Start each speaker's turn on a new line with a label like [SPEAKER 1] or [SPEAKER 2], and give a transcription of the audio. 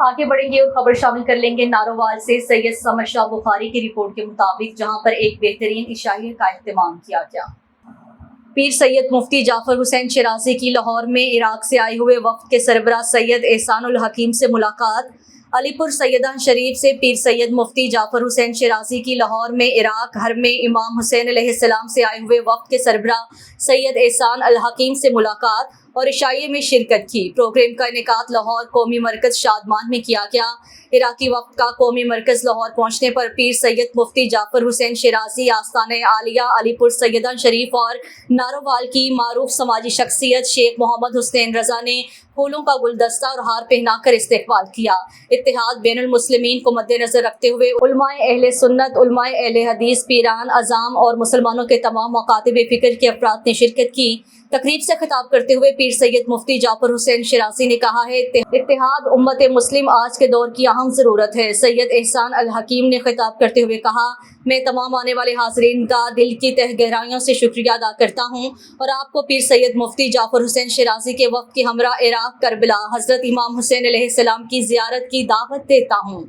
[SPEAKER 1] आगे बढ़ेंगे और खबर शामिल कर लेंगे नारोवाल से। सैयद समद शाह बुखारी की रिपोर्ट के मुताबिक जहां पर एक बेहतरीन इशाइये का इख्तिताम किया गया। पीर सैयद मुफ्ती जाफर हुसैन शिराजी की लाहौर में इराक से आए हुए वफ्द के सरबराह सैयद एहसान उल हकीम से मुलाकात। अलीपुर सैयदान शरीफ से पीर सैयद मुफ्ती जाफर हुसैन शिराजी की लाहौर में इराक हर में इमाम हुसैन अलैहिस्सलाम से आए हुए वफ्द के सरबराह सैयद एहसान अल हकीम से मुलाकात और इशाइये में शिरकत की। प्रोग्राम का इनेकाद लाहौर कौमी मरकज़ शादमान में किया गया। इराकी वफ्द का कौमी मरकज़ लाहौर पहुँचने पर पीर सैयद मुफ्ती जाफर हुसैन शिराजी आस्ताने आलिया अलीपुर सैयदान शरीफ और नारोवाल की मारूफ समाजी शख्सियत शेख मोहम्मद हुसैन रजा ने फूलों का गुलदस्ता और हार पहनाकर इस्तकबाल किया। इत्तेहाद बैनुल मुस्लिमीन को मद्देनजर रखते हुए उलमाए अहले सुन्नत, उलमाए अहले हदीस, पीरान अज़ाम और मुसलमानों के तमाम मकातिब फ़िक्र के अफराद ने शिरकत की। तकरीब से खिताब करते हुए पीर सैयद मुफ्ती जाफर हुसैन शिराजी ने कहा है, इत्तेहाद उम्मत मुस्लिम आज के दौर की अहम ज़रूरत है। सैयद एहसान अल हकीम ने खिताब करते हुए कहा, मैं तमाम आने वाले हाज़रीन का दिल की तह गहराइयों से शुक्रिया अदा करता हूँ और आपको पीर सैयद मुफ्ती जाफर हुसैन शिराजी के वफ़द की हमरा इराक करबला हज़रत इमाम हुसैन अलैहिस्सलाम की ज़ियारत की दावत देता हूँ।